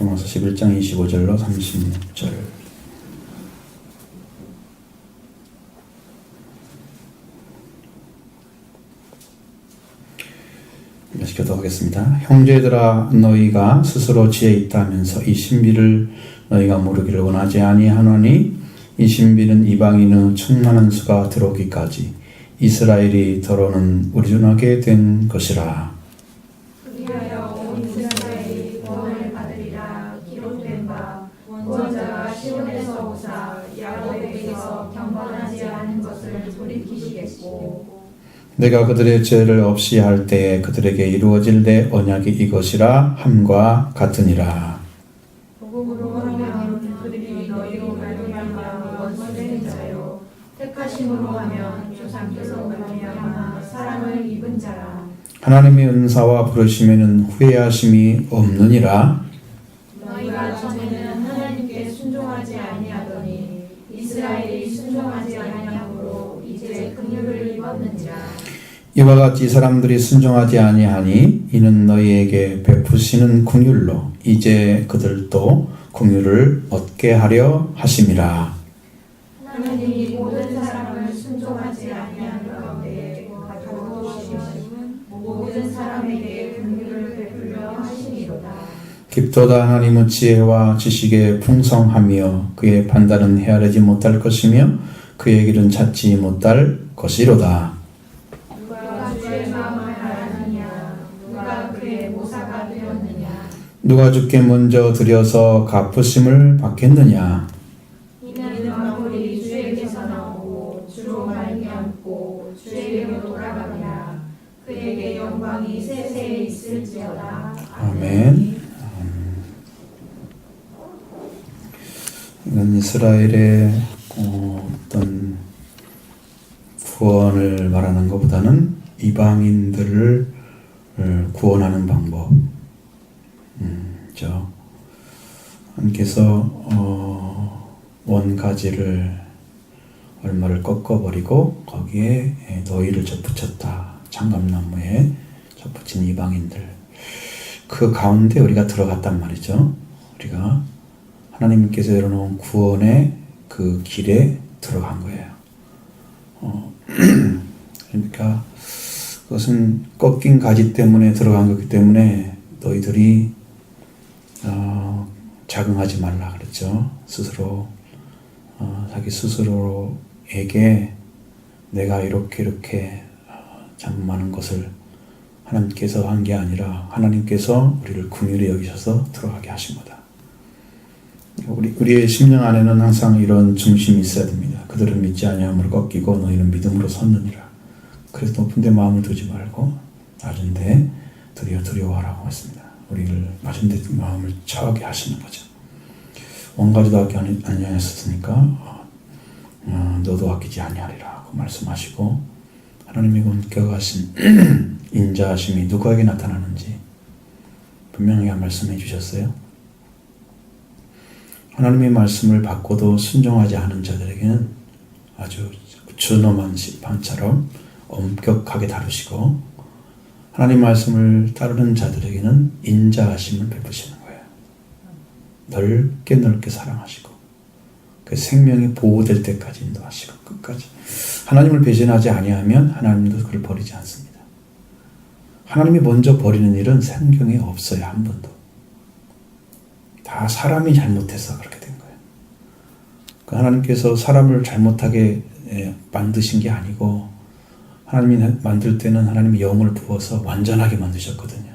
로마서 11장 25절로 36절. 다시 교독하겠습니다. 형제들아, 너희가 스스로 지혜 있다면서 이 신비를 너희가 모르기를 원하지 아니하노니, 이 신비는 이방인의 충만한 수가 들어오기까지 이스라엘이 더러는 의존하게 된 것이라. 그리하여 온 이스라엘이 구원을 받으리라. 기록된 바 구원자가 시온에서 오사 야곱에게서 경건하지 않은 것을 돌이키시겠고, 내가 그들의 죄를 없이 할 때에 그들에게 이루어질 내 언약이 이것이라 함과 같으니라. 복음으로 하면 그들이 너희로 말미암아 원수된 자요, 택하심으로 하면 조상께서 말미암아 사랑을 입은 자라. 하나님의 은사와 부르심에는 후회하심이 없느니라. 너희가 전에는 하나님께 순종하지 아니하더니 이스라엘이 순종하지 아니하므로 이제 긍휼을 입었느니라. 이와 같이 사람들이 순종하지 아니하니 이는 너희에게 베푸시는 긍휼로 이제 그들도 긍휼을 얻게 하려 하심이라. 하나님이 모든 사람을 순종하지 아니하는 가운데 가두시면 모든 사람에게 긍휼을 베풀려 하시니로다. 깊도다 하나님은 지혜와 지식에 풍성하며 그의 판단은 헤아리지 못할 것이며 그의 길은 찾지 못할 것이로다. 누가 주의 마음을 알았느냐? 누가 그의 모사가 되었느냐? 누가 주께 먼저 드려서 갚으심을 받겠느냐? 이는 만물이 주에게서 나오고 주로 말미암고 주에게로 돌아가느라 그에게 영광이 세세에 있을지어다. 아멘. 이건 이스라엘의 어떤 구원을 말하는 것보다는 이방인들을 구원하는 방법. 하나님께서 원가지를 얼마를 꺾어버리고 거기에 너희를 접붙였다. 장감나무에 접붙인 이방인들. 그 가운데 우리가 들어갔단 말이죠. 우리가 하나님께서 열어놓은 구원의 그 길에 들어간 거예요. 그러니까 그것은 꺾인 가지 때문에 들어간 거기 때문에 너희들이 자긍하지 말라 그랬죠. 스스로 자기 스스로에게 내가 이렇게 참 많은 것을 하나님께서 한 게 아니라 하나님께서 우리를 긍휼히 여기셔서 들어가게 하신 거다. 우리의 심령 안에는 항상 이런 중심이 있어야 됩니다. 그들은 믿지 아니함으로 꺾이고 너희는 믿음으로 섰느니라. 그래서 높은 데 마음을 두지 말고 낮은 데 두려워하라고 했습니다. 우리를 낮은 데 마음을 처하게 하시는 거죠. 원가지도 아끼지 아니하였으니까 너도 아끼지 아니하리라 고 말씀하시고, 하나님의 원격하신 인자하심이 누구에게 나타나는지 분명히 말씀해 주셨어요. 하나님의 말씀을 받고도 순종하지 않은 자들에게는 아주 준엄한 심판처럼 엄격하게 다루시고, 하나님 말씀을 따르는 자들에게는 인자하심을 베푸시는 거예요. 넓게 사랑하시고 그 생명이 보호될 때까지 인도하시고 끝까지. 하나님을 배신하지 아니하면 하나님도 그를 버리지 않습니다. 하나님이 먼저 버리는 일은 성경에 없어요. 한 번도. 다 사람이 잘못해서 그렇게 된 거예요. 그 하나님께서 사람을 잘못하게 만드신 게 아니고, 하나님이 만들 때는 하나님이 영을 부어서 완전하게 만드셨거든요.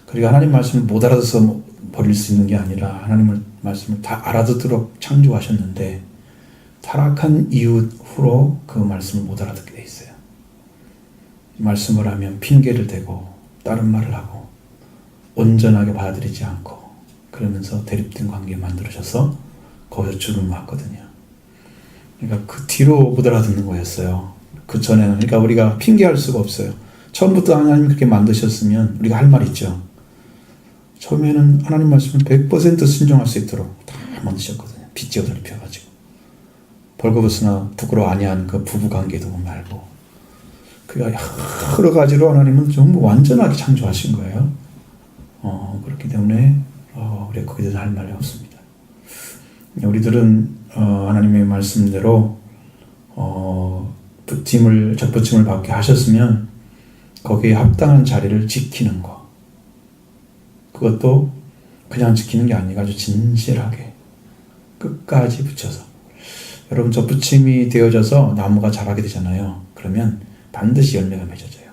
그리고 하나님 말씀을 못 알아서 버릴 수 있는 게 아니라 하나님의 말씀을 다 알아듣도록 창조하셨는데, 타락한 이후로 그 말씀을 못 알아듣게 돼 있어요. 말씀을 하면 핑계를 대고 다른 말을 하고 온전하게 받아들이지 않고 그러면서 대립된 관계 만들어셔서 거기서 주를 맞거든요. 그러니까 그 뒤로 못 알아듣는 거였어요. 그 전에는. 그러니까 우리가 핑계할 수가 없어요. 처음부터 하나님 그렇게 만드셨으면 우리가 할 말 있죠. 처음에는 하나님 말씀을 100% 순종할 수 있도록 다 만드셨거든요. 빚지어 넓혀가지고. 벌거벗으나 부끄러워 아니한 그 부부관계도 말고. 그러니까 여러 가지로 하나님은 전부 완전하게 창조하신 거예요. 그렇기 때문에 우리가 거기에 대해서 할 말이 없습니다. 우리들은 하나님의 말씀대로 접붙임을 받게 하셨으면 거기에 합당한 자리를 지키는 거, 그것도 그냥 지키는 게 아니고 아주 진실하게 끝까지 붙여서. 여러분, 접붙임이 되어져서 나무가 자라게 되잖아요. 그러면 반드시 열매가 맺어져요.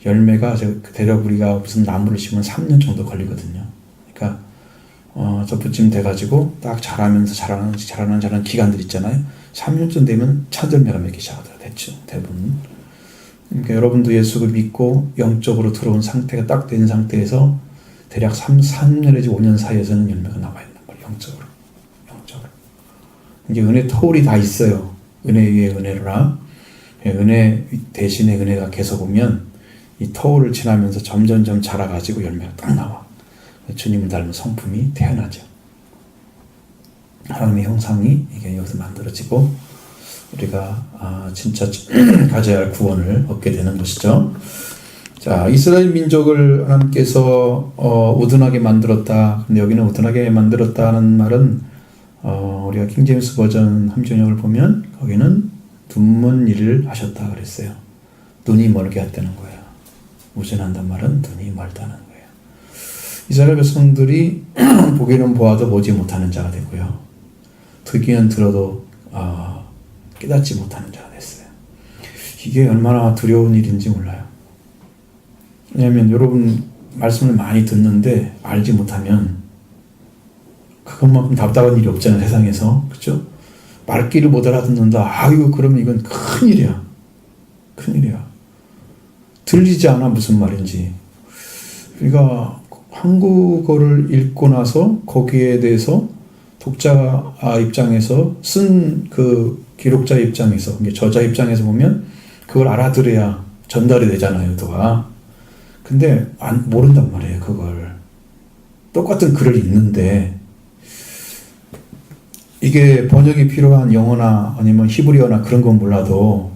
열매가 대략 우리가 무슨 나무를 심으면 3년 정도 걸리거든요. 그러니까 접붙임 돼가지고 딱 자라면서 자라는 기간들 있잖아요. 3년쯤 되면 첫 열매가 맺기 시작하더라고요. 대부분. 그러니까 여러분도 예수를 믿고 영적으로 들어온 상태가 딱 된 상태에서 대략 3년 내지 5년 사이에서는 열매가 나와 있는 거예요. 영적으로. 이제 은혜 터울이 다 있어요. 은혜 위에 은혜로라. 은혜 대신에 은혜가 계속 오면 이 터울을 지나면서 점점점 자라가지고 열매가 딱 나와. 주님을 닮은 성품이 태어나죠. 하나님의 형상이 이게 여기서 만들어지고 우리가 진짜 가져야 할 구원을 얻게 되는 것이죠. 자, 이스라엘 민족을 하나님께서 우둔하게 만들었다. 근데 여기는 우둔하게 만들었다는 말은 우리가 킹제임스 버전 함정역을 보면 거기는 눈먼 일을 하셨다 그랬어요. 눈이 멀게 했다는 거예요. 우둔한단 말은 눈이 멀다는 거예요. 이스라엘 백성들이 보기는 보아도 보지 못하는 자가 됐고요. 듣기는 들어도 깨닫지 못하는 자가 됐어요. 이게 얼마나 두려운 일인지 몰라요. 왜냐하면 여러분 말씀을 많이 듣는데 알지 못하면 그것만큼 답답한 일이 없잖아요. 세상에서. 그렇죠? 말귀를 못 알아듣는다. 아이고, 그러면 이건 큰일이야. 큰일이야. 들리지 않아 무슨 말인지. 우리가 한국어를 읽고 나서 거기에 대해서 독자 입장에서 쓴 그 기록자 입장에서, 저자 입장에서 보면 그걸 알아들어야 전달이 되잖아요, 의도가. 근데 모른단 말이에요, 그걸. 똑같은 글을 읽는데 이게 번역이 필요한 영어나 아니면 히브리어나 그런 건 몰라도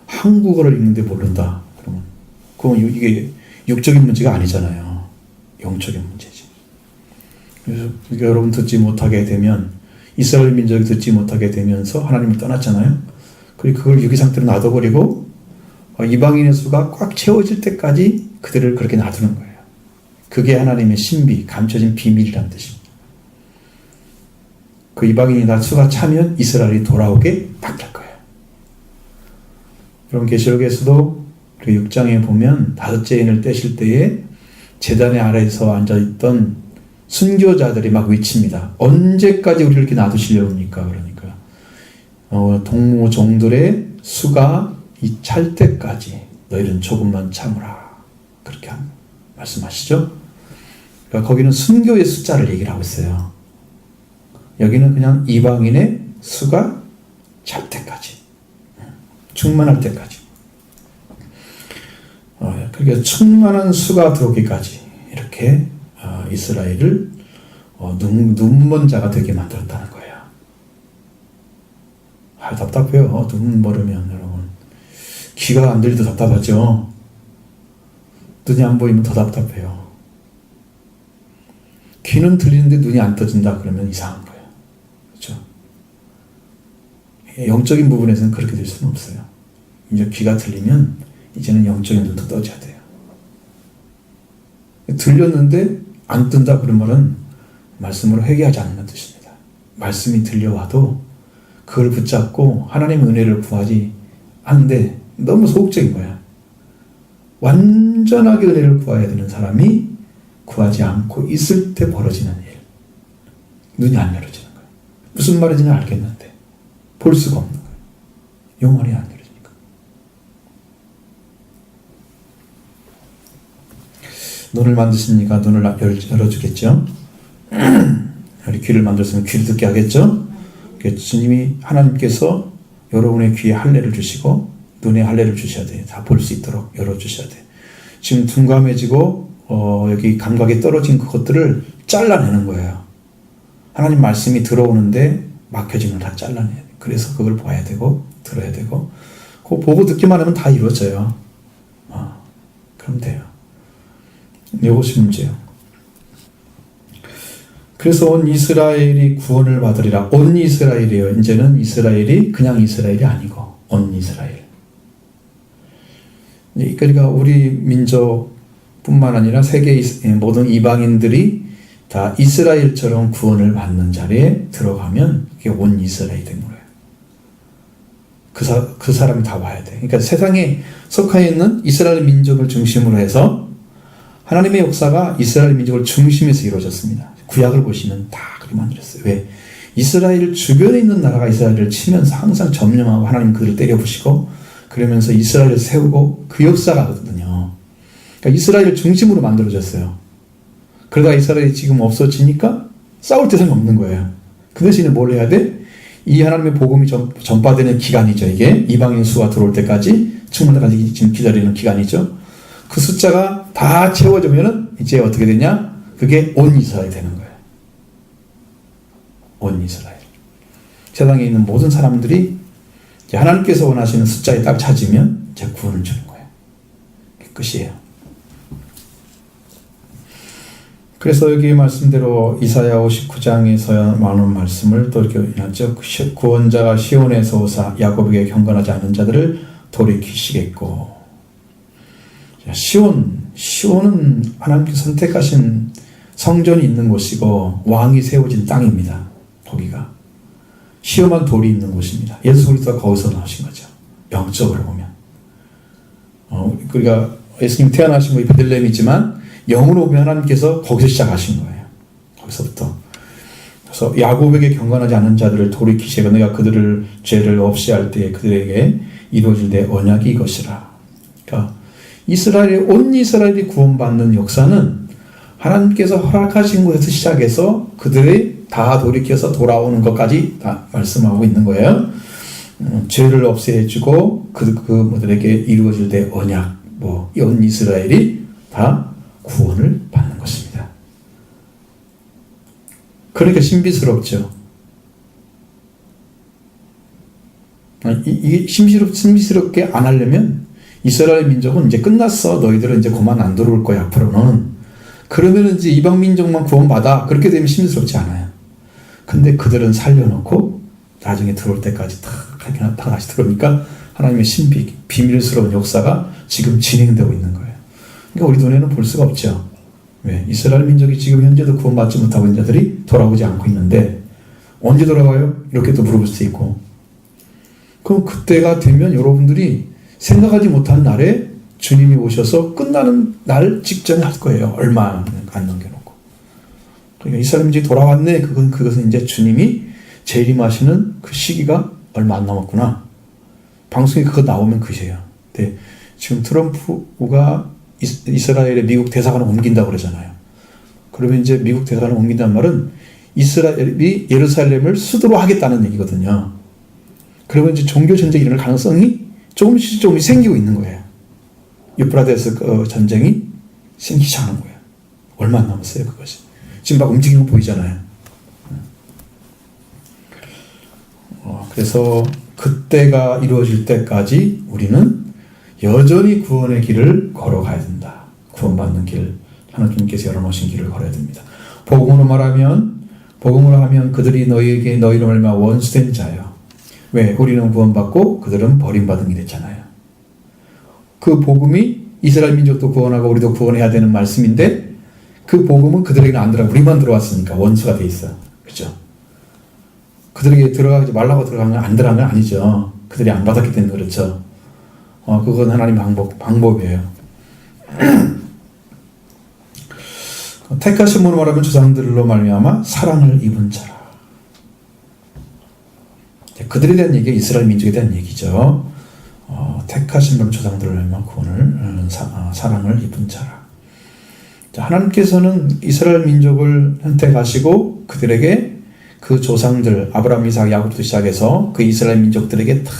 한국어를 읽는데 모른다. 그러면 이게 육적인 문제가 아니잖아요. 영적인 문제지. 그래서 여러분 듣지 못하게 되면 이스라엘 민족이 듣지 못하게 되면서 하나님을 떠났잖아요. 그리고 그걸 유기 상태로 놔둬버리고 이방인의 수가 꽉 채워질 때까지 그들을 그렇게 놔두는 거예요. 그게 하나님의 신비, 감춰진 비밀이라는 뜻입니다. 그 이방인이 다 수가 차면 이스라엘이 돌아오게 바뀔 거예요. 여러분 계시록에서도 그 6장에 보면 5째 인을 떼실 때에 제단의 아래에서 앉아있던 순교자들이 막 외칩니다. 언제까지 우리를 이렇게 놔두시려고 합니까? 그러니까 동무종들의 수가 찰 때까지 너희는 조금만 참으라. 그렇게 말씀하시죠. 그러니까 거기는 순교의 숫자를 얘기를 하고 있어요. 여기는 그냥 이방인의 수가 찰 때까지, 충만할 때까지. 그러니까 충만한 수가 들어오기까지 이렇게 이스라엘을 눈먼 자가 되게 만들었다는 거예요. 답답해요. 눈 멀으면 여러분. 귀가 안 들리도 답답하죠. 눈이 안 보이면 더 답답해요. 귀는 들리는데 눈이 안 떠진다 그러면 이상한 거예요. 그렇죠? 영적인 부분에서는 그렇게 될 수는 없어요. 이제 귀가 들리면 이제는 영적인 눈도 떠져야 돼요. 들렸는데 안 뜬다 그런 말은 말씀으로 회개하지 않는 뜻입니다. 말씀이 들려와도 그걸 붙잡고 하나님의 은혜를 구하지 않는데 너무 소극적인 거야. 완전하게 은혜를 구해야 되는 사람이 구하지 않고 있을 때 벌어지는 일. 눈이 안 열어지는 거예요. 무슨 말인지는 알겠는데 볼 수가 없는 거예요. 영원히 안 열어지니까. 눈을 만드시니까 눈을 열어주겠죠. 우리 귀를 만들었으면 귀를 듣게 하겠죠. 주님이 하나님께서 여러분의 귀에 할례를 주시고 눈에 할례를 주셔야 돼요. 다 볼 수 있도록 열어주셔야 돼요. 지금 둔감해지고 여기 감각이 떨어진 그것들을 잘라내는 거예요. 하나님 말씀이 들어오는데 막혀지면 다 잘라내야 돼요. 그래서 그걸 봐야 되고 들어야 되고 그거 보고 듣기만 하면 다 이루어져요. 그럼 돼요. 이것이 문제예요. 그래서 온 이스라엘이 구원을 받으리라. 온 이스라엘이에요. 이제는 이스라엘이 그냥 이스라엘이 아니고 온 이스라엘. 그러니까 우리 민족뿐만 아니라 세계 모든 이방인들이 다 이스라엘처럼 구원을 받는 자리에 들어가면 그게 온 이스라엘이 된 거예요. 그 사람이 다 와야 돼. 그러니까 세상에 속해 있는 이스라엘 민족을 중심으로 해서 하나님의 역사가 이스라엘 민족을 중심에서 이루어졌습니다. 구약을 보시면 다 그렇게 만들었어요. 왜? 이스라엘 주변에 있는 나라가 이스라엘을 치면서 항상 점령하고 하나님 그들을 때려부시고 그러면서 이스라엘을 세우고 그 역사가거든요. 그러니까 이스라엘을 중심으로 만들어졌어요. 그러다 이스라엘이 지금 없어지니까 싸울 대상이 없는 거예요. 그 대신에 뭘 해야 돼? 이 하나님의 복음이 전파되는 기간이죠. 이게 이방인 수가 들어올 때까지 충분하까지 지금 기다리는 기간이죠. 그 숫자가 다 채워지면은 이제 어떻게 되냐? 그게 온 이스라엘이 되는 거예요. 온 이스라엘. 세상에 있는 모든 사람들이 하나님께서 원하시는 숫자에 딱 찾으면 이제 구원을 주는 거예요. 그게 끝이에요. 그래서 여기 말씀대로 이사야 59장에서 나오는 말씀을 또 이렇게 읽었죠. 구원자가 시온에서 오사 야곱에게 경건하지 않은 자들을 돌이키시겠고. 시온은 하나님께서 선택하신 성전이 있는 곳이고 왕이 세워진 땅입니다. 거기가 시험한 돌이 있는 곳입니다. 예수 그리스도가 거기서 나오신 거죠. 영적으로 보면. 그러니까 예수님 태어나신 곳이 베들레헴이지만 영으로 보면 하나님께서 거기서 시작하신 거예요. 거기서부터. 그래서 야곱에게 경건하지 않은 자들을 돌이키시고 내가 그들을 죄를 없이 할 때에 그들에게 이루어질 내 언약이 이것이라. 그러니까 온 이스라엘이 구원받는 역사는 하나님께서 허락하신 곳에서 시작해서 그들이 다 돌이켜서 돌아오는 것까지 다 말씀하고 있는 거예요. 죄를 없애주고 그들에게 이루어질 내 언약, 온 이스라엘이 다 구원을 받는 것입니다. 그러니까 신비스럽죠. 이게 신비스럽게 안 하려면 이스라엘 민족은 이제 끝났어. 너희들은 이제 그만 안 들어올 거야, 앞으로는. 그러면 이제 이방 민족만 구원받아. 그렇게 되면 신비스럽지 않아요. 근데 그들은 살려놓고 나중에 들어올 때까지 다 다시 들어오니까 하나님의 비밀스러운 역사가 지금 진행되고 있는 거예요. 그러니까 우리 눈에는 볼 수가 없죠. 왜? 이스라엘 민족이 지금 현재도 구원받지 못하고 있는 자들이 돌아오지 않고 있는데 언제 돌아와요? 이렇게 또 물어볼 수 있고. 그럼 그때가 되면 여러분들이 생각하지 못한 날에 주님이 오셔서 끝나는 날 직전에 할 거예요. 얼마 안 남겨놓고. 그러니까 이스라엘 민족이 돌아왔네. 그것은 이제 주님이 재림하시는 그 시기가 얼마 안 남았구나. 방송에 그거 나오면 그시에요. 근데 지금 트럼프가 이스라엘의 미국 대사관을 옮긴다고 그러잖아요. 그러면 이제 미국 대사관을 옮긴다는 말은 이스라엘이 예루살렘을 수도로 하겠다는 얘기거든요. 그러면 이제 종교 전쟁이 일어날 가능성이 조금씩 생기고 있는 거예요. 유프라데스 전쟁이 생기지 않은 거예요. 얼마 안 남았어요, 그것이. 지금 막 움직이는 거 보이잖아요. 그래서 그때가 이루어질 때까지 우리는 여전히 구원의 길을 걸어가야 된다. 구원받는 길, 하나님께서 열어놓으신 길을 걸어야 됩니다. 복음으로 하면 그들이 너희로 말미암아 원수된 자요. 왜? 우리는 구원받고 그들은 버림받은 게 됐잖아요. 그 복음이 이스라엘 민족도 구원하고 우리도 구원해야 되는 말씀인데 그 복음은 그들에게는 안 들어가고 우리만 들어왔으니까 원수가 돼 있어. 그렇죠? 그들에게 들어가지 말라고 들어가면 안 들어간 건 아니죠. 그들이 안 받았기 때문에 그렇죠. 그건 하나님 방법이에요. 택하심으로 말하면 조상들로 말미암아 사랑을 입은 자라. 그들에 대한 얘기가 이스라엘 민족에 대한 얘기죠. 택하심으로 조상들로 말미암아 구원을 사랑을 입은 자라. 하나님께서는 이스라엘 민족을 선택하시고 그들에게 그 조상들 아브라함, 이삭, 야곱부터 시작해서 그 이스라엘 민족들에게 다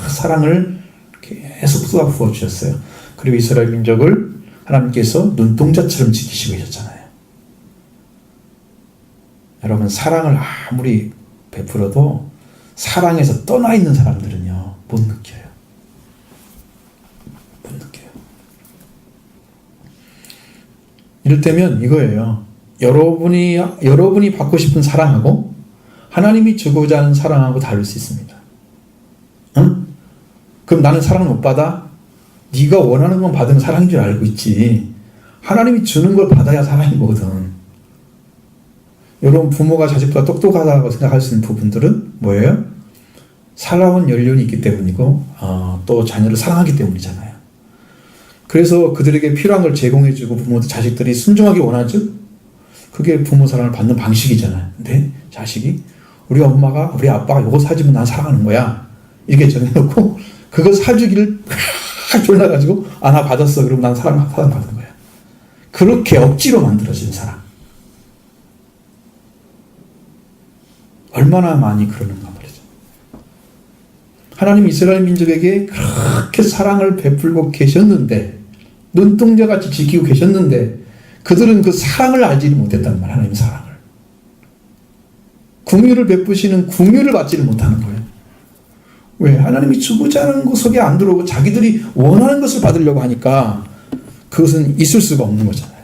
사랑을 계속 쏟아 부어 주셨어요. 그리고 이스라엘 민족을 하나님께서 눈동자처럼 지키시고 계셨잖아요. 여러분, 사랑을 아무리 베풀어도 사랑에서 떠나 있는 사람들은요 못 느껴요. 못 느껴요. 이럴 때면 이거예요. 여러분이 받고 싶은 사랑하고 하나님이 주고자 하는 사랑하고 다를 수 있습니다. 응? 그럼 나는 사랑을 못 받아? 네가 원하는 건 받으면 사랑인 줄 알고 있지. 하나님이 주는 걸 받아야 사랑이거든. 여러분 부모가 자식보다 똑똑하다고 생각할 수 있는 부분들은 뭐예요? 살아온 연륜이 있기 때문이고 또 자녀를 사랑하기 때문이잖아요. 그래서 그들에게 필요한 걸 제공해주고 부모도 자식들이 순종하기 원하죠. 그게 부모 사랑을 받는 방식이잖아요. 근데 자식이 우리 엄마가 우리 아빠가 이거 사주면 난 사랑하는 거야 이렇게 정해놓고 그거 사주기를 막 졸라가지고 나 받았어 그럼 난 사랑받는 거야. 그렇게 억지로 만들어진 사랑. 얼마나 많이 그러는가 말이죠. 하나님 이스라엘 민족에게 그렇게 사랑을 베풀고 계셨는데 눈동자같이 지키고 계셨는데 그들은 그 사랑을 알지를 못했단 말이에요. 하나님의 사랑을. 긍휼을 베푸시는 긍휼을 받지를 못하는 거예요. 왜? 하나님이 주고자 하는 것 속에 안 들어오고 자기들이 원하는 것을 받으려고 하니까 그것은 있을 수가 없는 거잖아요.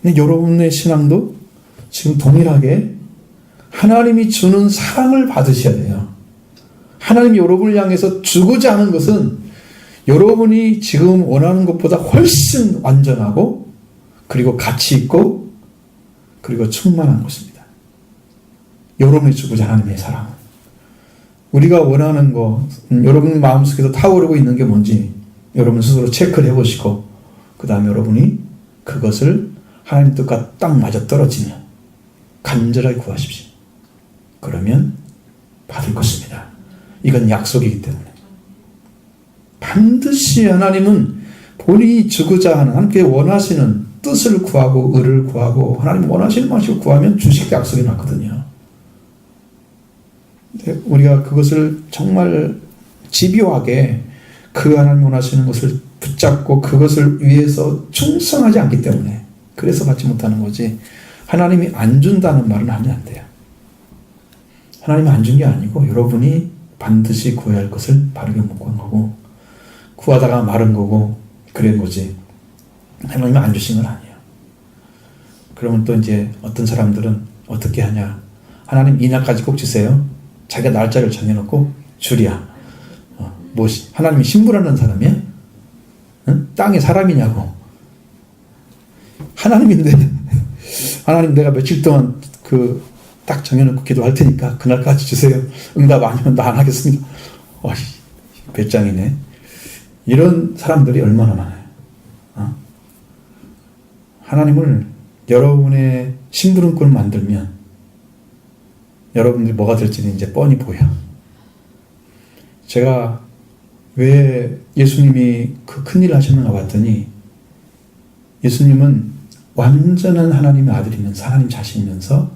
근데 여러분의 신앙도 지금 동일하게 하나님이 주는 사랑을 받으셔야 돼요. 하나님이 여러분을 향해서 주고자 하는 것은 여러분이 지금 원하는 것보다 훨씬 완전하고 그리고 가치 있고 그리고 충만한 것입니다. 여러분이 주고자 하는 하나님의 사랑. 우리가 원하는 거 여러분 마음속에서 타오르고 있는 게 뭔지 여러분 스스로 체크를 해보시고 그 다음에 여러분이 그것을 하나님 뜻과 딱 맞아떨어지면 간절하게 구하십시오. 그러면 받을 것입니다. 이건 약속이기 때문에. 반드시 하나님은 본인이 주고자 하는 함께 원하시는 뜻을 구하고 의를 구하고 하나님 원하시는 방식으로 구하면 주실 약속이 맞거든요. 우리가 그것을 정말 집요하게 그 하나님 원하시는 것을 붙잡고 그것을 위해서 충성하지 않기 때문에 그래서 받지 못하는 거지 하나님이 안 준다는 말은 하면 안 돼요. 하나님이 안 준 게 아니고 여러분이 반드시 구해야 할 것을 바르게 못 구한 거고 구하다가 마른 거고 그런 거지 하나님이 안 주신 건 아니에요. 그러면 또 이제 어떤 사람들은 어떻게 하냐 하나님 이 날까지 꼭 주세요. 자기가 날짜를 정해놓고 줄이야. 뭐 하나님이 신부라는 사람이야? 응? 땅의 사람이냐고. 하나님인데 하나님 내가 며칠 동안 딱 정해놓고 기도할 테니까 그날까지 주세요. 응답 아니면 나 안 하겠습니다. 배짱이네. 이런 사람들이 얼마나 많아요. 하나님을 여러분의 심부름꾼을 만들면 여러분들이 뭐가 될지는 이제 뻔히 보여. 제가 왜 예수님이 그 큰일을 하셨는가 봤더니 예수님은 완전한 하나님의 아들이면서 하나님 자신이면서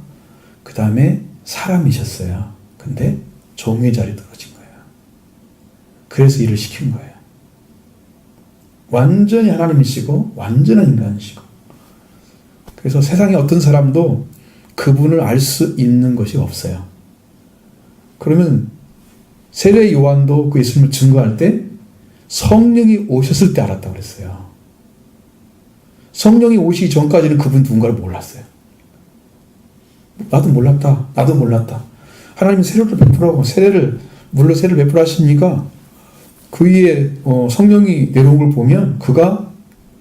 그 다음에 사람이셨어요. 근데 종의 자리에 떨어진 거예요. 그래서 일을 시킨 거예요. 완전히 하나님이시고 완전한 인간이시고 그래서 세상에 어떤 사람도 그분을 알 수 있는 것이 없어요. 그러면 세례 요한도 그 예수님을 증거할 때 성령이 오셨을 때 알았다고 그랬어요. 성령이 오시기 전까지는 그분 누군가를 몰랐어요. 나도 몰랐다. 하나님이 세례를 베풀라고 물로 세례를 베풀어 하시니까 그 위에 성령이 내려온 걸 보면 그가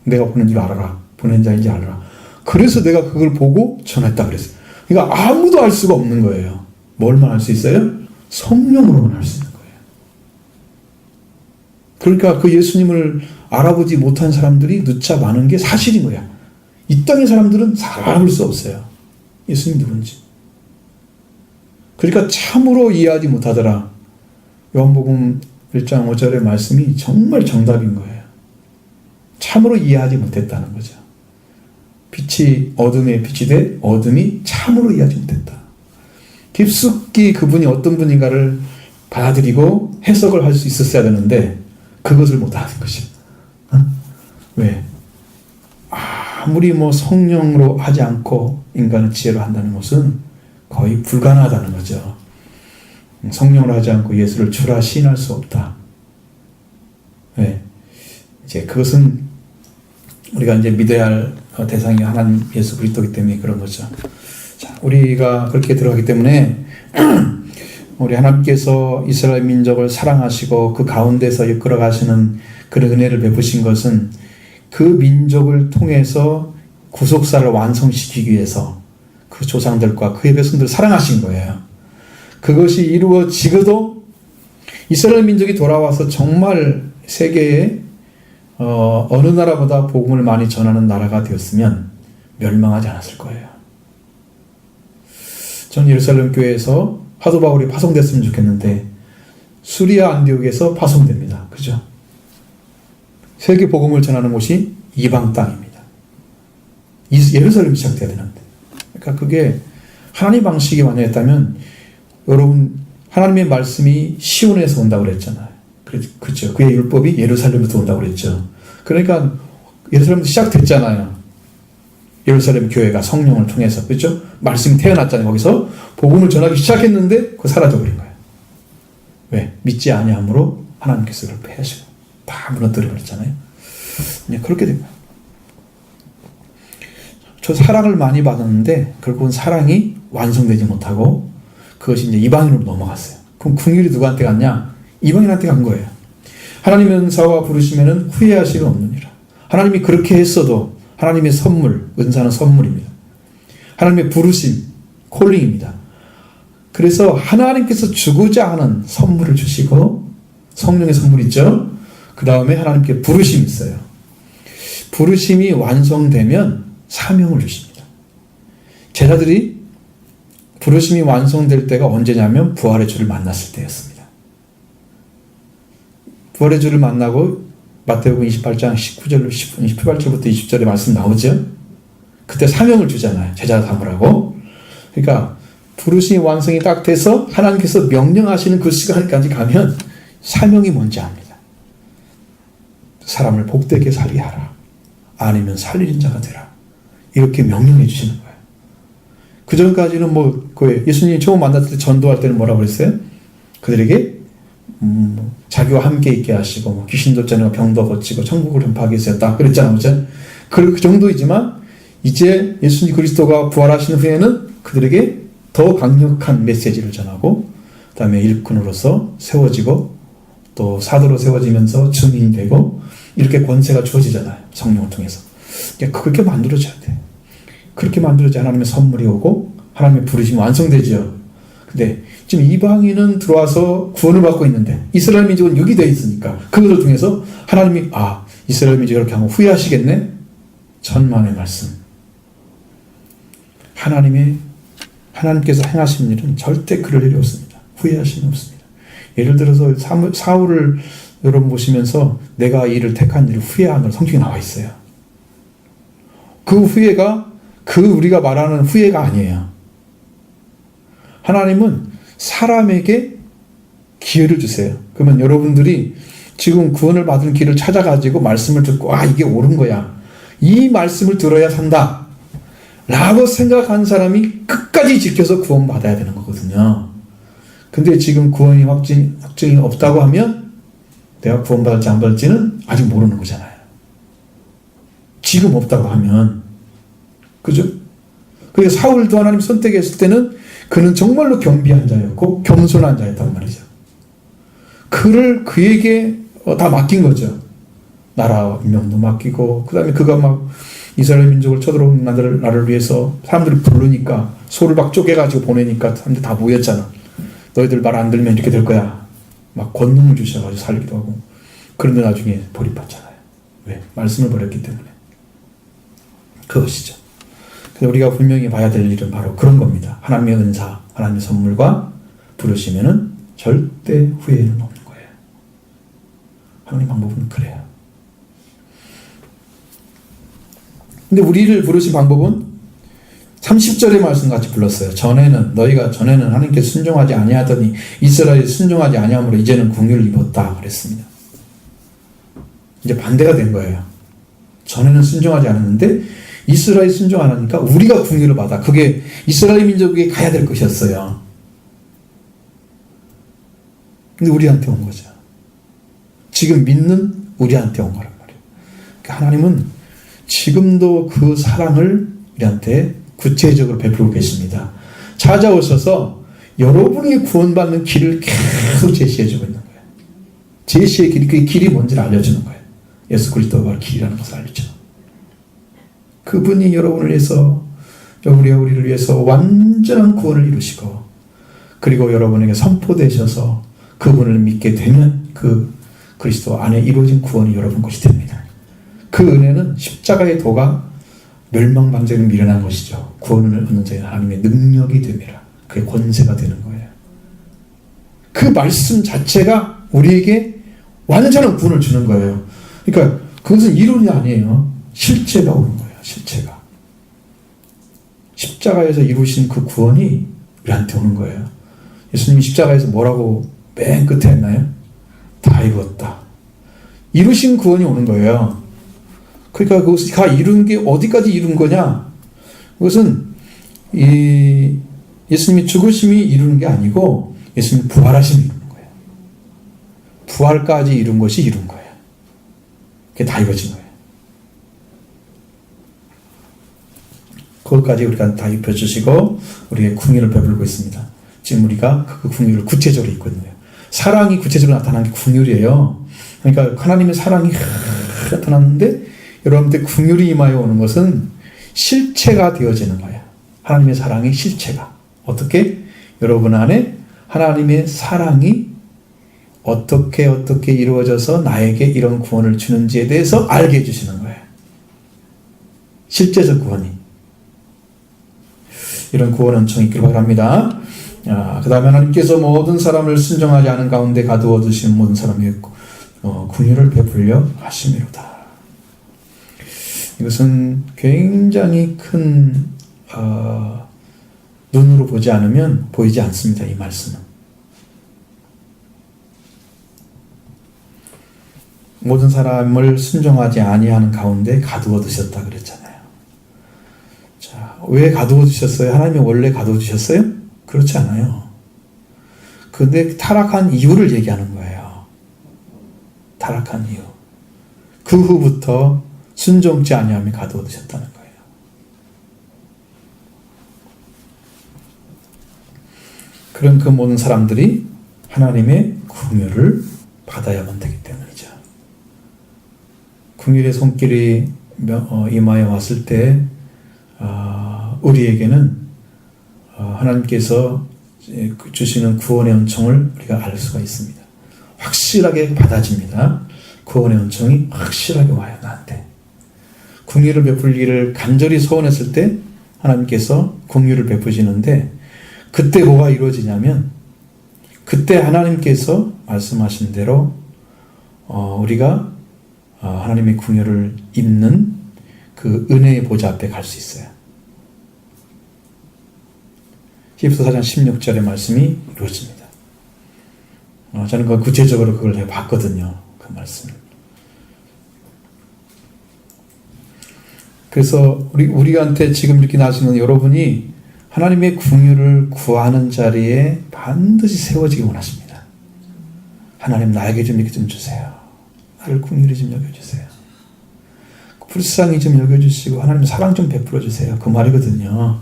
내가 보낸 줄 알아라. 보낸 자인지 알아라. 그래서 내가 그걸 보고 전했다 그랬어요. 그러니까 아무도 알 수가 없는 거예요. 뭘만 알 수 있어요? 성령으로만 알 수 있는 거예요. 그러니까 그 예수님을 알아보지 못한 사람들이 누차 많은 게 사실인 거야. 이 땅의 사람들은 알아볼 수 없어요. 예수님 누군지. 그러니까 참으로 이해하지 못하더라. 요한복음 1장 5절의 말씀이 정말 정답인 거예요. 참으로 이해하지 못했다는 거죠. 빛이 어둠에 빛이 돼 어둠이 참으로 이해하지 못했다. 깊숙이 그분이 어떤 분인가를 받아들이고 해석을 할 수 있었어야 되는데 그것을 못하는 것이죠. 왜? 아무리 성령으로 하지 않고 인간은 지혜로 한다는 것은 거의 불가능하다는 거죠. 성령으로 하지 않고 예수를 주라 시인할 수 없다. 왜? 이제 그것은 우리가 이제 믿어야 할 대상이 하나님 예수 그리스도이기 때문에 그런 거죠. 자, 우리가 그렇게 들어가기 때문에 우리 하나님께서 이스라엘 민족을 사랑하시고 그 가운데서 이끌어 가시는 그런 은혜를 베푸신 것은 그 민족을 통해서 구속사를 완성시키기 위해서 그 조상들과 그의 백성들을 사랑하신 거예요. 그것이 이루어지고도 이스라엘 민족이 돌아와서 정말 세계에 어느 나라보다 복음을 많이 전하는 나라가 되었으면 멸망하지 않았을 거예요. 전 예루살렘 교회에서 사도 바울이 파송됐으면 좋겠는데 수리아 안디옥에서 파송됩니다. 그죠? 세계 복음을 전하는 곳이 이방 땅입니다. 예루살렘이 시작돼야 되는데. 그러니까 그게 하나님 방식이 완전했다면 여러분 하나님의 말씀이 시온에서 온다고 그랬잖아요. 그렇죠. 그의 율법이 예루살렘에서 온다고 그랬죠. 그러니까 예루살렘에서 시작됐잖아요. 예루살렘 교회가 성령을 통해서 그렇죠? 말씀이 태어났잖아요. 거기서 복음을 전하기 시작했는데 그거 사라져버린 거예요. 왜? 믿지 아니함으로 하나님께서 그걸 패하시고 다 무너뜨려 버렸잖아요. 그냥 그렇게 된 거예요. 저 사랑을 많이 받았는데 결국은 사랑이 완성되지 못하고 그것이 이제 이방인으로 넘어갔어요. 그럼 긍휼이 누구한테 갔냐? 이방인한테 간 거예요. 하나님의 은사와 부르시면은 후회하시는 없느니라. 하나님이 그렇게 했어도 하나님의 선물, 은사는 선물입니다. 하나님의 부르심, 콜링입니다. 그래서 하나님께서 주고자 하는 선물을 주시고 성령의 선물 있죠. 그 다음에 하나님께 부르심이 있어요. 부르심이 완성되면 사명을 주십니다. 제자들이 부르심이 완성될 때가 언제냐면 부활의 주를 만났을 때였습니다. 부활의 주를 만나고 마태복음 28장 19절로 18절부터 20절에 말씀 나오죠. 그때 사명을 주잖아요. 제자 삼으라고. 그러니까 부르심이 완성이 딱 돼서 하나님께서 명령하시는 그 시간까지 가면 사명이 뭔지 압니다. 사람을 복되게 살게 하라. 아니면 살리는 자가 되라. 이렇게 명령해 주시는 거예요. 그 전까지는 예수님이 처음 만났을 때 전도할 때는 뭐라고 그랬어요? 그들에게 자기와 함께 있게 하시고 귀신도 쫓아내고 병도 고치고 천국을 전파하기 위해서였다 그랬잖아요. 그렇죠? 그 정도이지만 이제 예수님 그리스도가 부활하신 후에는 그들에게 더 강력한 메시지를 전하고 그 다음에 일꾼으로서 세워지고 또 사도로 세워지면서 증인이 되고 이렇게 권세가 주어지잖아요. 성령을 통해서. 그렇게 만들어져야 돼. 그렇게 만들어져야 하나님의 선물이 오고 하나님의 부르심이 완성되죠. 근데 지금 이방인은 들어와서 구원을 받고 있는데 이스라엘 민족은 여기 되어 있으니까 그것을 통해서 하나님이 이스라엘 민족이 이렇게 하면 후회하시겠네? 천만의 말씀. 하나님께서 행하신 일은 절대 그럴 일이 없습니다. 후회하심이 없습니다. 예를 들어서 사울을 여러분 보시면서 내가 이 일을 택한 일을 후회하는 성경에 나와 있어요. 그 후회가 우리가 말하는 후회가 아니에요. 하나님은 사람에게 기회를 주세요. 그러면 여러분들이 지금 구원을 받은 길을 찾아가지고 말씀을 듣고 이게 옳은 거야. 이 말씀을 들어야 산다. 라고 생각한 사람이 끝까지 지켜서 구원받아야 되는 거거든요. 근데 지금 구원이 확증이 없다고 하면 내가 구원받을지 안 받을지는 아직 모르는 거잖아요. 지금 없다고 하면. 그죠? 그래서 사울도 하나님 선택했을 때는 그는 정말로 겸비한 자였고 겸손한 자였단 말이죠. 그에게 다 맡긴 거죠. 나라 운명도 맡기고 그 다음에 그가 막 이스라엘 민족을 쳐들어온 나를 위해서 사람들이 부르니까 소를 막 쪼개가지고 보내니까 사람들이 다 모였잖아. 너희들 말 안 들으면 이렇게 될 거야. 막 권능을 주셔가지고 살기도 하고. 그런데 나중에 버림받잖아요. 왜? 말씀을 버렸기 때문에. 그것이죠. 그래서 우리가 분명히 봐야 될 일은 바로 그런 겁니다. 하나님의 은사, 하나님의 선물과 부르시면은 절대 후회는 없는 거예요. 하나님 방법은 그래요. 근데 우리를 부르신 방법은 30절의 말씀같이 불렀어요. 너희가 전에는 하나님께 순종하지 아니하더니 이스라엘이 순종하지 아니함으로 이제는 긍휼을 입었다 그랬습니다. 이제 반대가 된 거예요. 전에는 순종하지 않았는데 이스라엘이 순종 안 하니까 우리가 긍휼을 받아. 그게 이스라엘 민족에게 가야 될 것이었어요. 근데 우리한테 온 거죠. 지금 믿는 우리한테 온 거란 말이에요. 그러니까 하나님은 지금도 그 사랑을 우리한테 구체적으로 베풀고 계십니다. 찾아오셔서 여러분이 구원받는 길을 계속 제시해주고 있는 거예요. 제시의 길, 그 길이 뭔지를 알려주는 거예요. 예수 그리스도가 바로 길이라는 것을 알려줘. 그분이 여러분을 위해서, 우리를 위해서 완전한 구원을 이루시고, 그리고 여러분에게 선포되셔서 그분을 믿게 되면 그 그리스도 안에 이루어진 구원이 여러분 것이 됩니다. 그 은혜는 십자가의 도가 멸망방정을 미련한 것이죠. 구원을 얻는 자의 하나님의 능력이 됩니다. 그게 권세가 되는 거예요. 그 말씀 자체가 우리에게 완전한 구원을 주는 거예요. 그러니까 그것은 이론이 아니에요. 실체가 오는 거예요. 실체가. 십자가에서 이루신 그 구원이 우리한테 오는 거예요. 예수님이 십자가에서 뭐라고 맨 끝에 했나요? 다 이루었다. 이루신 구원이 오는 거예요. 그러니까 그것이 다 이룬 게 어디까지 이룬 거냐? 그것은 예수님이 죽으심이 이루는 게 아니고 예수님이 부활하심이 이루는 거예요. 부활까지 이룬 것이 이룬 거예요. 그게 다 이루어진 거예요. 그것까지 우리가 다 입혀주시고 우리의 궁유를 베풀고 있습니다. 지금 우리가 그 궁유를 구체적으로 입고 있는 거예요. 사랑이 구체적으로 나타난 게 궁유이에요. 그러니까 하나님의 사랑이 나타났는데 여러분들 궁유이 임하여 오는 것은 실체가 되어지는 거예요. 하나님의 사랑의 실체가. 어떻게? 여러분 안에 하나님의 사랑이 어떻게 이루어져서 나에게 이런 구원을 주는지에 대해서 알게 해주시는 거예요. 실제적 구원이. 이런 구원 은총 있기를 바랍니다. 그 다음에 하나님께서 모든 사람을 순종하지 않은 가운데 가두어 두신 모든 사람에게 긍휼을 베풀려 하심이로다. 이것은 굉장히 큰 눈으로 보지 않으면 보이지 않습니다. 이 말씀은. 모든 사람을 순종하지 아니하는 가운데 가두어 두셨다 그랬잖아요. 자, 왜 가두어 두셨어요? 하나님이 원래 가두어 두셨어요? 그렇지 않아요. 근데 타락한 이유를 얘기하는 거예요. 타락한 이유. 그 후부터 순종치 아니함이 가두어 두셨다는 거예요. 그런 그 모든 사람들이 하나님의 긍휼을 받아야만 되기 때문이죠. 긍휼의 손길이 임하여 왔을 때 우리에게는 하나님께서 주시는 구원의 은총을 우리가 알 수가 있습니다. 확실하게 받아집니다. 구원의 은총이 확실하게 와요. 나한테. 긍휼을 베풀기를 간절히 소원했을 때 하나님께서 긍휼을 베푸시는데 그때 뭐가 이루어지냐면 그때 하나님께서 말씀하신 대로 우리가 하나님의 긍휼을 입는 그 은혜의 보좌 앞에 갈 수 있어요. 히브리서 4장 16절의 말씀이 이루어집니다. 저는 그 구체적으로 그걸 내가 봤거든요. 그 말씀을. 그래서 우리한테 지금 이렇게 나시는 여러분이 하나님의 긍휼을 구하는 자리에 반드시 세워지기 원하십니다. 하나님 나에게 좀 이렇게 좀 주세요. 나를 긍휼히 좀 여겨주세요. 불쌍히 좀 여겨주시고 하나님 사랑 좀 베풀어 주세요. 그 말이거든요.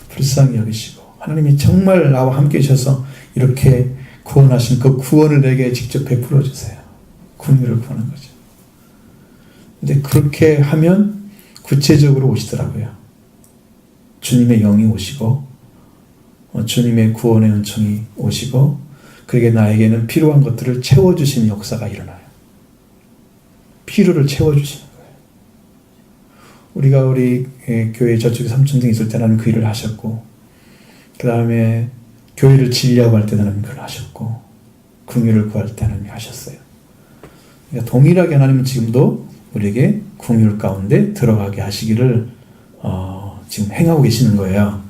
불쌍히 여기시고 하나님이 정말 나와 함께 계셔서 이렇게 구원하신 그 구원을 내게 직접 베풀어 주세요. 긍휼을 구하는 거죠. 근데 그렇게 하면 구체적으로 오시더라고요. 주님의 영이 오시고 주님의 구원의 은총이 오시고 그에게 나에게는 필요한 것들을 채워주시는 역사가 일어나요. 필요를 채워주시는 거예요. 우리가 우리 교회 저쪽에 삼천동에 있을 때 하나님 그 일을 하셨고 그 다음에 교회를 진리하고 할 때 하나님 그걸 하셨고 긍휼을 구할 때 하나님이 하셨어요. 그러니까 동일하게 하나님은 지금도 우리에게 긍휼 가운데 들어가게 하시기를 지금 행하고 계시는 거예요.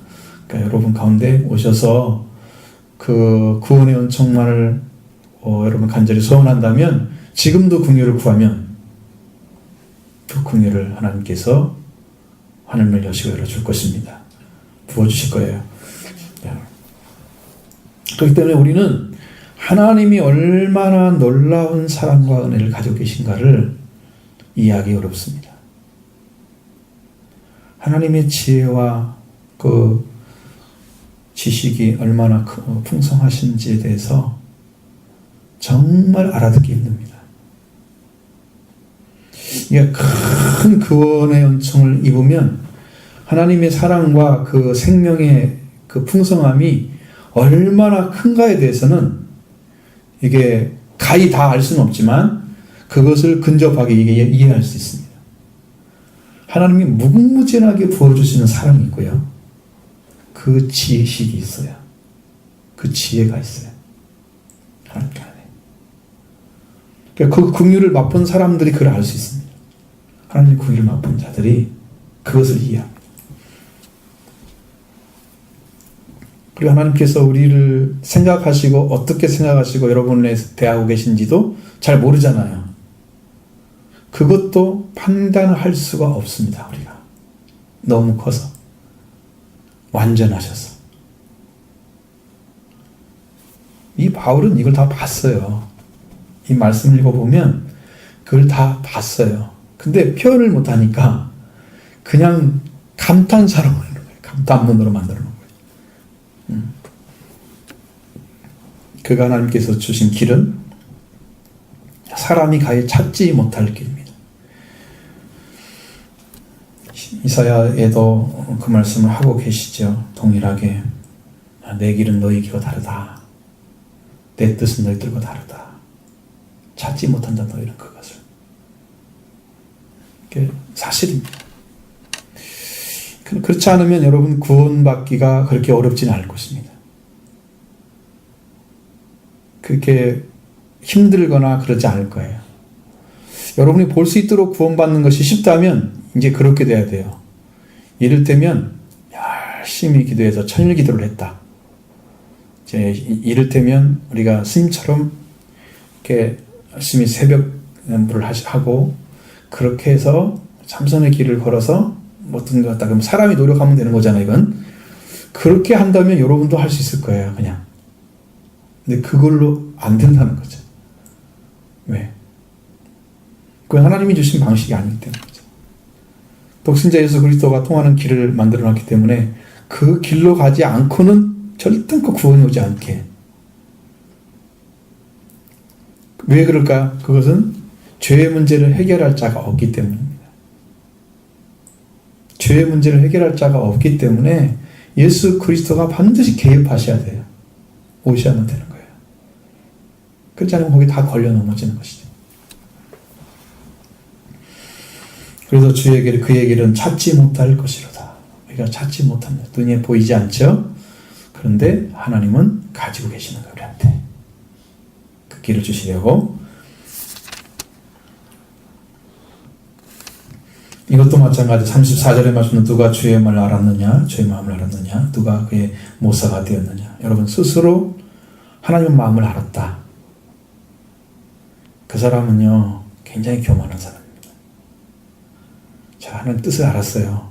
그러니까 여러분 가운데 오셔서 그 구원의 은총만을 여러분 간절히 소원한다면 지금도 긍휼을 구하면 그 긍휼을 하나님께서 하늘을 여시고 열어줄 것입니다. 부어주실 거예요. 그렇기 때문에 우리는 하나님이 얼마나 놀라운 사랑과 은혜를 가지고 계신가를 이해하기 어렵습니다. 하나님의 지혜와 그 지식이 얼마나 풍성하신지에 대해서 정말 알아듣기 힘듭니다. 이게 큰 구원의 은총을 입으면 하나님의 사랑과 그 생명의 그 풍성함이 얼마나 큰가에 대해서는 이게 가히 다 알 수는 없지만 그것을 근접하게 이해할 수 있습니다. 하나님이 무궁무진하게 부어주시는 사랑이 있고요. 그 지식이 있어요. 그 지혜가 있어요. 하나님 안에. 그러니까 그 긍휼을 맛본 사람들이 그걸 알 수 있습니다. 하나님의 긍휼을 맛본 자들이 그것을 이해합니다. 그리고 하나님께서 우리를 생각하시고 어떻게 생각하시고 여러분에 대하고 계신지도 잘 모르잖아요. 그것도 판단할 수가 없습니다. 우리가 너무 커서 완전하셔서. 이 바울은 이걸 다 봤어요. 이 말씀을 읽어보면 그걸 다 봤어요. 근데 표현을 못하니까 그냥 감탄사로 하는 거예요. 감탄문으로 만들어 놓은 거예요. 그가 하나님께서 주신 길은 사람이 가히 찾지 못할 길입니다. 이사야에도 그 말씀을 하고 계시죠. 동일하게 내 길은 너희 길과 다르다. 내 뜻은 너희 뜻과 다르다. 찾지 못한다 너희는 그것을. 그게 사실입니다. 그렇지 않으면 여러분 구원받기가 그렇게 어렵지는 않을 것입니다. 그렇게 힘들거나 그러지 않을 거예요. 여러분이 볼 수 있도록 구원받는 것이 쉽다면 이제 그렇게 돼야 돼요. 이를테면 열심히 기도해서 천일 기도를 했다. 이제 이를테면 우리가 스님처럼 이렇게 열심히 새벽물을 하고 그렇게 해서 참선의 길을 걸어서 뭐든 것 같다. 그럼 사람이 노력하면 되는 거잖아요. 이건 그렇게 한다면 여러분도 할 수 있을 거예요. 그냥. 근데 그걸로 안 된다는 거죠. 왜? 그건 하나님이 주신 방식이 아니기 때문이죠. 독신자 예수 그리스도가 통하는 길을 만들어 놨기 때문에 그 길로 가지 않고는 절대코 구원이 오지 않게. 왜 그럴까? 그것은 죄의 문제를 해결할 자가 없기 때문입니다. 죄의 문제를 해결할 자가 없기 때문에 예수 그리스도가 반드시 개입하셔야 돼요. 오셔야만 되는 거예요. 그렇지 않으면 거기 다 걸려 넘어지는 것이죠. 그래서 주의 그의 길은 찾지 못할 것이로다. 우리가 찾지 못합니다. 눈에 보이지 않죠? 그런데 하나님은 가지고 계시는 거예요. 우리한테. 그 길을 주시려고. 이것도 마찬가지 34절의 말씀은 누가 주의 말을 알았느냐? 주의 마음을 알았느냐? 누가 그의 모사가 되었느냐? 여러분 스스로 하나님의 마음을 알았다. 그 사람은요 굉장히 교만한 사람입니다. 자, 하나님 뜻을 알았어요.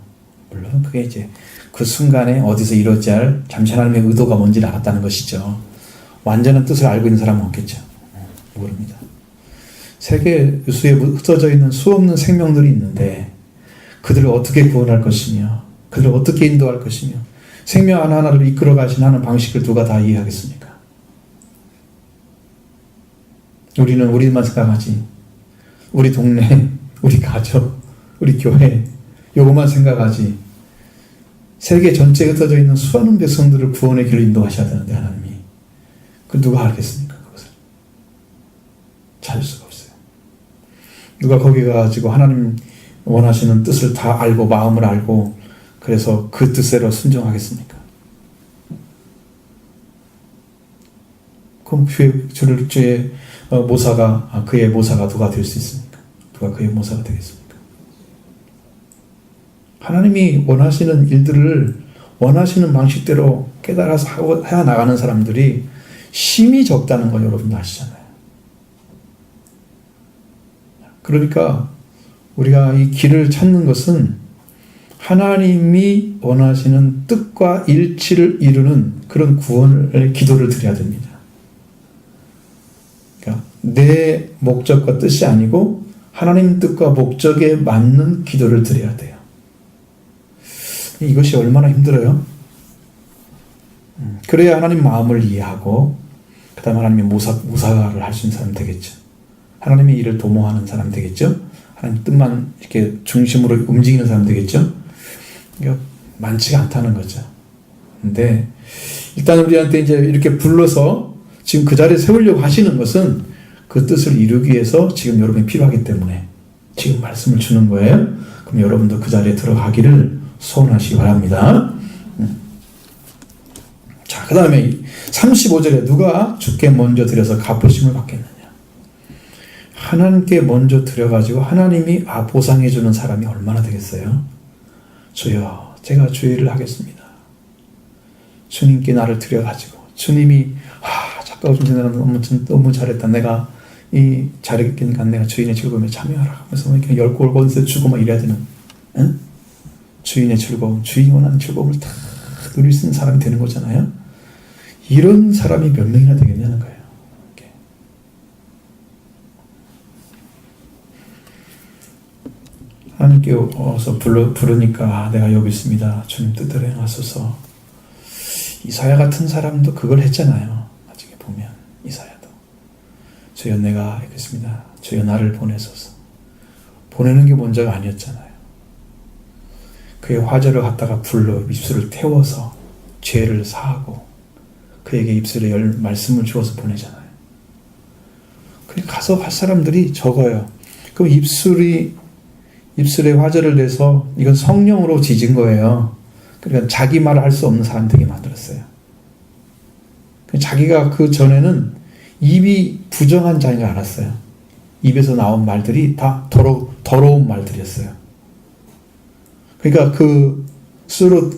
물론 그게 이제 그 순간에 어디서 이루어져야 할 잠시 하나님의 의도가 뭔지를 알았다는 것이죠. 완전한 뜻을 알고 있는 사람은 없겠죠. 모릅니다. 세계 유수에 흩어져 있는 수없는 생명들이 있는데 그들을 어떻게 구원할 것이며 그들을 어떻게 인도할 것이며 생명 하나하나를 이끌어 가신 하는 방식을 누가 다 이해하겠습니까? 우리는 우리만 생각하지. 우리 동네, 우리 가족, 우리 교회 요것만 생각하지. 세계 전체에 흩어져 있는 수많은 백성들을 구원의 길로 인도하셔야 되는데 하나님이 그 누가 알겠습니까? 그것을 찾을 수가 없어요. 누가 거기 가가지고 하나님 원하시는 뜻을 다 알고 마음을 알고 그래서 그 뜻대로 순종하겠습니까? 그럼 주의 모사가 그의 모사가 누가 될 수 있습니까? 누가 그의 모사가 되겠습니까? 하나님이 원하시는 일들을 원하시는 방식대로 깨달아서 해 나가는 사람들이 힘이 적다는 걸 여러분도 아시잖아요. 그러니까 우리가 이 길을 찾는 것은 하나님이 원하시는 뜻과 일치를 이루는 그런 구원을 기도를 드려야 됩니다. 그러니까 내 목적과 뜻이 아니고 하나님 뜻과 목적에 맞는 기도를 드려야 돼요. 이것이 얼마나 힘들어요? 그래야 하나님 마음을 이해하고 그 다음에 하나님의 모사를 할 수 있는 사람 되겠죠. 하나님의 일을 도모하는 사람 되겠죠. 하나님 뜻만 이렇게 중심으로 움직이는 사람 되겠죠. 그러니까 많지가 않다는 거죠. 근데 일단 우리한테 이제 이렇게 불러서 지금 그 자리에 세우려고 하시는 것은 그 뜻을 이루기 위해서 지금 여러분이 필요하기 때문에 지금 말씀을 주는 거예요. 그럼 여러분도 그 자리에 들어가기를 소원하시기 바랍니다. 자, 그 다음에 35절에 누가 주께 먼저 드려서 갚으심을 받겠느냐. 하나님께 먼저 드려가지고 하나님이 보상해 주는 사람이 얼마나 되겠어요? 주여, 제가 주의 일을 하겠습니다. 주님께 나를 드려가지고 주님이 작가 중생들은 너무 잘했다. 내가 이 잘했으니까 내가 주인의 즐거움에 참여하라. 그래서 이렇게 10골 건세 주고 막 이래야 되는, 응? 주인의 즐거움, 주인이 원하는 즐거움을 다 누릴 수 있는 사람이 되는 거잖아요. 이런 사람이 몇 명이나 되겠냐는 거예요. 이렇게. 하나님께 와서 부르니까 내가 여기 있습니다. 주님 뜻대로 행하소서. 이사야 같은 사람도 그걸 했잖아요. 나중에 보면 이사야도 주여 내가 있겠습니다. 주여 나를 보내소서. 보내는 게 먼저가 아니었잖아요. 그의 화제를 갖다가 불러 입술을 태워서 죄를 사하고 그에게 입술에 말씀을 주어서 보내잖아요. 그냥 가서 할 사람들이 적어요. 그럼 입술에 화제를 내서 이건 성령으로 지진 거예요. 그러니까 자기 말을 할 수 없는 사람 되게 만들었어요. 자기가 그 전에는 입이 부정한 자인 알았어요. 입에서 나온 말들이 다 더러운 말들이었어요. 그러니까 그 수로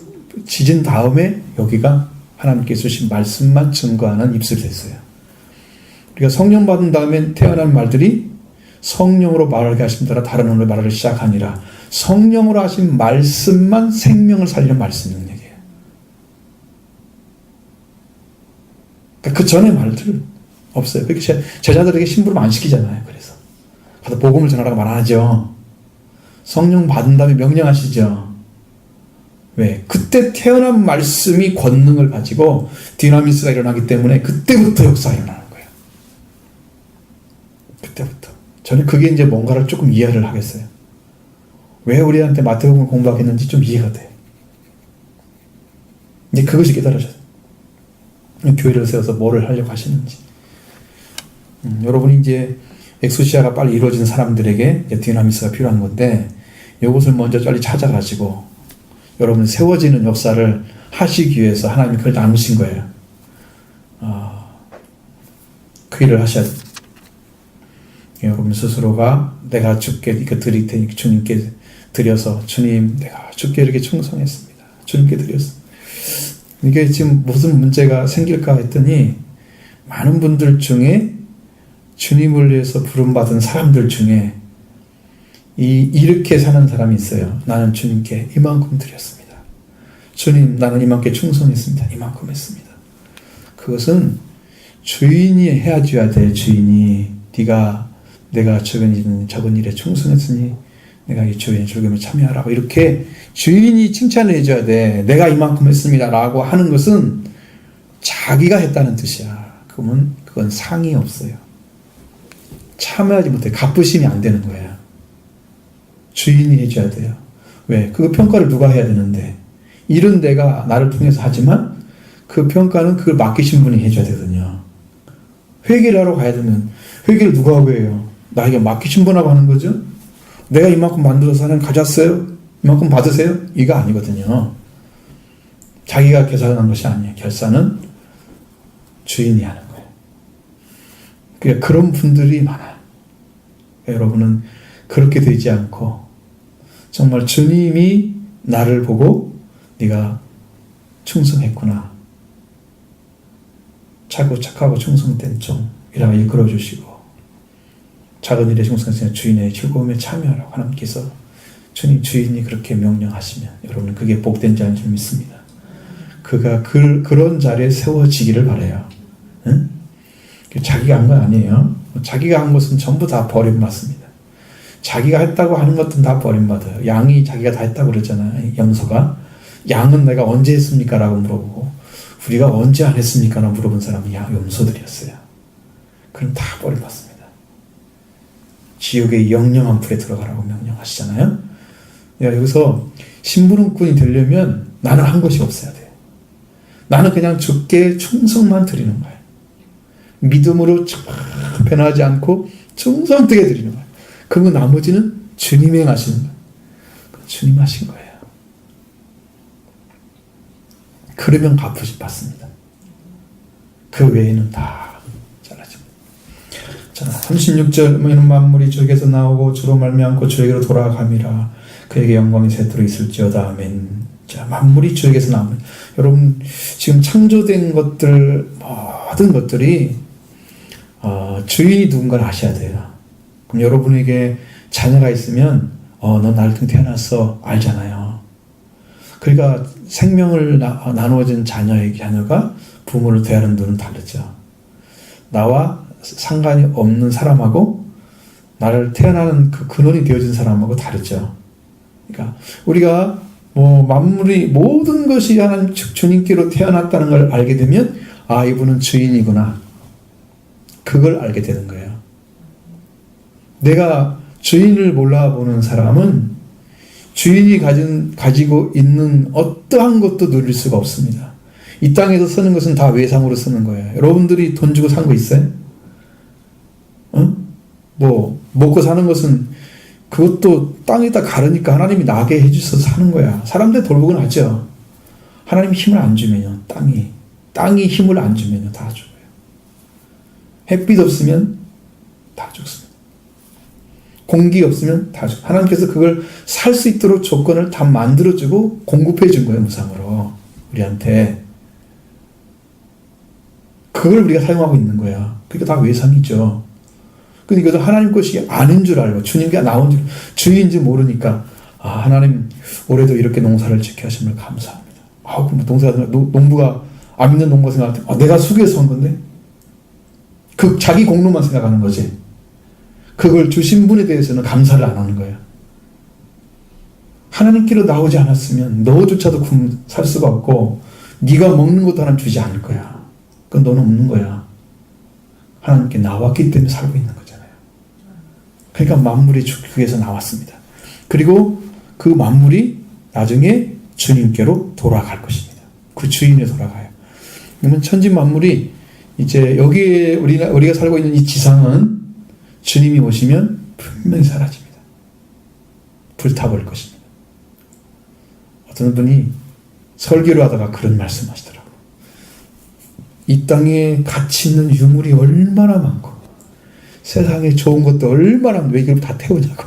지진 다음에 여기가 하나님께 주신 말씀만 증거하는 입술이 됐어요. 그러니까 성령 받은 다음에 태어난 말들이 성령으로 말하게 하신 따라 다른 언어로 말하기 시작하니라. 성령으로 하신 말씀만 생명을 살리는 말씀 능력이에요. 그러니까 그 전에 말들 없어요. 그렇게 제자들에게 심부름 안 시키잖아요. 그래서 가서 복음을 전하라고 말 안 하죠. 성령 받은 다음에 명령하시죠. 왜? 그때 태어난 말씀이 권능을 가지고 디나미스가 일어나기 때문에 그때부터 역사가 일어나는 거예요. 그때부터. 저는 그게 이제 뭔가를 조금 이해를 하겠어요. 왜 우리한테 마태복음을 공부하게 했는지 좀 이해가 돼. 이제 그것이 깨달아져요. 교회를 세워서 뭐를 하려고 하시는지. 여러분이 이제 엑소시아가 빨리 이루어지는 사람들에게 이제 디나미스가 필요한 건데 이것을 먼저 빨리 찾아가지고 여러분 세워지는 역사를 하시기 위해서 하나님이 그걸 나누신 거예요. 그 일을 하셔야 돼요. 여러분 스스로가 내가 주께 이렇게 드릴 테니 주님께 드려서 주님 내가 주께 이렇게 충성했습니다. 주님께 드렸습니다. 이게 지금 무슨 문제가 생길까 했더니 많은 분들 중에 주님을 위해서 부름받은 사람들 중에 이렇게 사는 사람이 있어요. 나는 주님께 이만큼 드렸습니다. 주님 나는 이만큼 충성했습니다. 이만큼 했습니다. 그것은 주인이 해줘야 돼. 주인이 내가 적은 일에 충성했으니 내가 이 주인의 즐거움에 참여하라고 이렇게 주인이 칭찬을 해줘야 돼. 내가 이만큼 했습니다 라고 하는 것은 자기가 했다는 뜻이야. 그건 상이 없어요. 참여하지 못해. 갚으심이 안 되는 거야. 주인이 해줘야 돼요. 왜? 그 평가를 누가 해야 되는데 일은 내가 나를 통해서 하지만 그 평가는 그걸 맡기신 분이 해줘야 되거든요. 회개를 하러 가야 되면 회개를 누가 하고 해요? 나에게 맡기신 분하고 하는 거죠. 내가 이만큼 만들어서 하나님 가졌어요? 이만큼 받으세요? 이거 아니거든요. 자기가 계산한 것이 아니에요. 결산은 주인이 하는 거예요. 그러니까 그런 분들이 많아요. 여러분은 그렇게 되지 않고 정말 주님이 나를 보고 네가 충성했구나. 착하고 충성된 종이라고 이끌어 주시고 작은 일에 충성했으면 주인의 즐거움에 참여하라고 하나님께서 주님 주인이 그렇게 명령하시면 여러분은 그게 복된 자인 줄 믿습니다. 그가 그런 자리에 세워지기를 바라요. 응? 자기가 한 건 아니에요. 자기가 한 것은 전부 다 버림받습니다. 자기가 했다고 하는 것은 다 버림받아요. 양이 자기가 다 했다고 그랬잖아요. 염소가. 양은 내가 언제 했습니까? 라고 물어보고 우리가 언제 안 했습니까? 라고 물어본 사람은 염소들이었어요. 그럼 다 버림받습니다. 지옥의 영영한 불에 들어가라고 명령하시잖아요. 여기서 심부름꾼이 되려면 나는 한 것이 없어야 돼요. 나는 그냥 주께 충성만 드리는 거예요. 믿음으로 변하지 않고 충성되게 드리는 거예요. 그리고 나머지는 주님이 행하시는 거예요. 주님 하신 거예요. 그러면 갚으시 받습니다. 그 외에는 다 잘라집니다. 자, 36절 만물이 주에게서 나오고 주로 말미암고 주에게로 돌아감이라 그에게 영광이 세트로 있을지어다. 아멘. 자, 만물이 주에게서 나옵니다. 여러분 지금 창조된 것들 모든 것들이 주인이 누군가를 아셔야 돼요. 그럼 여러분에게 자녀가 있으면 넌 나를 통해 태어났어 알잖아요. 그러니까 생명을 나누어진 자녀가 부모를 대하는 눈은 다르죠. 나와 상관이 없는 사람하고 나를 태어나는 그 근원이 되어진 사람하고 다르죠. 그러니까 우리가 만물이 모든 것이 하나님 주님께로 태어났다는 걸 알게 되면 이분은 주인이구나. 그걸 알게 되는 거예요. 내가 주인을 몰라보는 사람은 주인이 가지고 있는 어떠한 것도 누릴 수가 없습니다. 이 땅에서 쓰는 것은 다 외상으로 쓰는 거예요. 여러분들이 돈 주고 산 거 있어요? 먹고 사는 것은 그것도 땅에다 가르니까 하나님이 나게 해주셔서 사는 거야. 사람들 돌보곤 하죠. 하나님이 힘을 안 주면요. 땅이 힘을 안 주면요. 다 죽어요. 햇빛 없으면 다 죽습니다. 공기 없으면 다 죽어요. 하나님께서 그걸 살 수 있도록 조건을 다 만들어주고 공급해 준 거예요. 무상으로. 우리한테. 그걸 우리가 사용하고 있는 거야. 그러니까 다 외상이죠. 근데 이것도 하나님 것이 아닌 줄 알고 주님께 나온 줄 주인인지 모르니까 하나님 올해도 이렇게 농사를 짓게 하심을 감사합니다. 그럼 농부가 안 믿는 농부가 생각할 때 내가 수고해서 한 건데 그 자기 공로만 생각하는 거지. 그걸 주신 분에 대해서는 감사를 안 하는 거예요. 하나님께로 나오지 않았으면 너조차도 살 수가 없고 네가 먹는 것도 하나님 주지 않을 거야. 그건 너는 없는 거야. 하나님께 나왔기 때문에 살고 있는 거잖아요. 그러니까 만물이 주에서 나왔습니다. 그리고 그 만물이 나중에 주님께로 돌아갈 것입니다. 그 주인에 돌아가요. 그러면 천지 만물이 이제 여기에 우리가 살고 있는 이 지상은 주님이 오시면 분명히 사라집니다. 불타버릴 것입니다. 어떤 분이 설교를 하다가 그런 말씀 하시더라고요. 이 땅에 가치 있는 유물이 얼마나 많고 세상에 좋은 것도 얼마나 왜 이걸 다 태우냐고.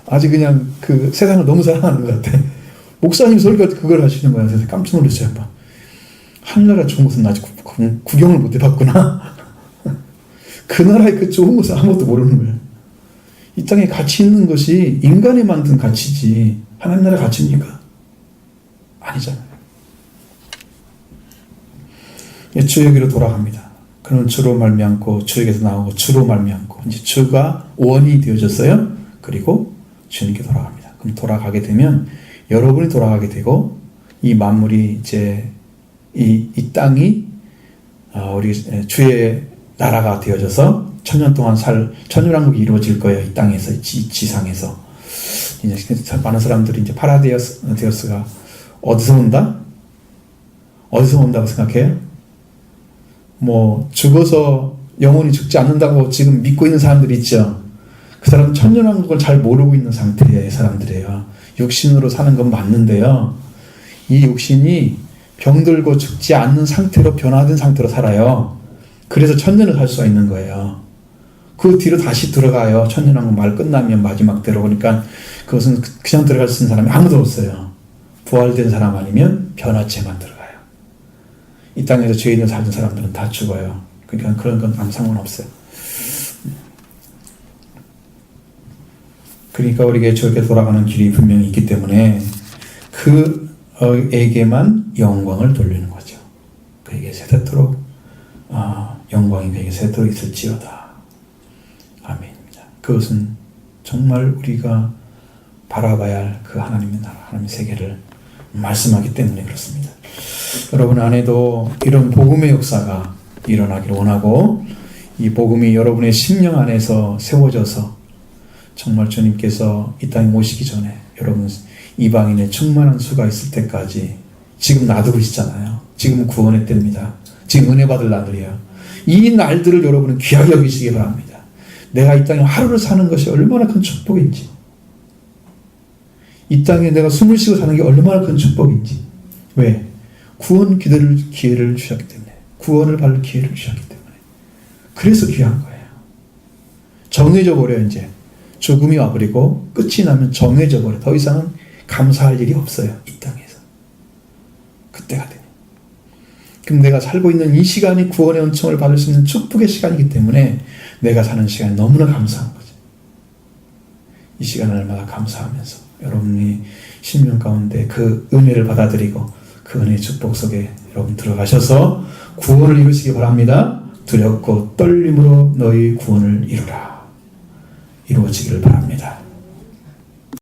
아직 그냥 그 세상을 너무 사랑하는 것 같아. 목사님 설교 그걸 하시는 거야. 그래서 깜짝 놀랐어요. 한번. 하늘나라 좋은 것은 아직 구경을 못 해봤구나. 그 나라의 그 좋은 것은 아무것도 모르는 거예요. 이 땅에 가치 있는 것이 인간이 만든 가치지 하나님 나라 가치입니까? 아니잖아요. 주 여기로 돌아갑니다. 그는 주로 말미암고 주에게서 나오고 주로 말미암고 이제 주가 원이 되어졌어요. 그리고 주님께 돌아갑니다. 그럼 돌아가게 되면 여러분이 돌아가게 되고 이 만물이 이제 이 땅이 우리 주의 나라가 되어져서 천년 동안 천년왕국이 이루어질 거예요. 이 땅에서 지상에서 이제 많은 사람들이 이제 파라데이스가 어디서 온다? 어디서 온다고 생각해요? 죽어서 영혼이 죽지 않는다고 지금 믿고 있는 사람들이 있죠. 그 사람은 천년왕국을 잘 모르고 있는 상태의 사람들이에요. 육신으로 사는 건 맞는데요. 이 육신이 병들고 죽지 않는 상태로 변화된 상태로 살아요. 그래서 천년을 살 수가 있는 거예요. 그 뒤로 다시 들어가요. 천년왕국 말 끝나면 마지막 때로. 그러니까 그것은 그냥 들어갈 수 있는 사람이 아무도 없어요. 부활된 사람 아니면 변화체만 들어가요. 이 땅에서 죄인으로 살던 사람들은 다 죽어요. 그러니까 그런 건 아무 상관없어요. 그러니까 우리에게 저렇게 돌아가는 길이 분명히 있기 때문에 그에게만 영광을 돌리는 거죠. 그에게 세대토록 영광이 그에게 세대토록 있을지어다. 아멘입니다. 그것은 정말 우리가 바라봐야 할 그 하나님의 나라, 하나님의 세계를 말씀하기 때문에 그렇습니다. 여러분 안에도 이런 복음의 역사가 일어나기를 원하고, 이 복음이 여러분의 심령 안에서 세워져서 정말 주님께서 이 땅에 오시기 전에 여러분 이방인의 충만한 수가 있을 때까지, 지금 놔두고 있잖아요. 지금 구원의 때입니다. 지금 은혜 받을 날이에요. 이 날들을 여러분은 귀하게 여기시기 바랍니다. 내가 이 땅에 하루를 사는 것이 얼마나 큰 축복인지, 이 땅에 내가 숨을 쉬고 사는 게 얼마나 큰 축복인지. 왜? 구원 기회를 주셨기 때문에, 구원을 받을 기회를 주셨기 때문에, 그래서 귀한 거예요. 정해져 버려요. 이제 죽음이 와버리고 끝이 나면 정해져 버려. 더 이상은 감사할 일이 없어요. 이 땅에서. 그때가 되면. 그럼 내가 살고 있는 이 시간이 구원의 은총을 받을 수 있는 축복의 시간이기 때문에 내가 사는 시간이 너무나 감사한 거죠. 이 시간을 얼마나 감사하면서 여러분이 심령 가운데 그 은혜를 받아들이고 그 은혜의 축복 속에 여러분 들어가셔서 구원을 이루시기 바랍니다. 두렵고 떨림으로 너희 구원을 이루라. 이루어지기를 바랍니다.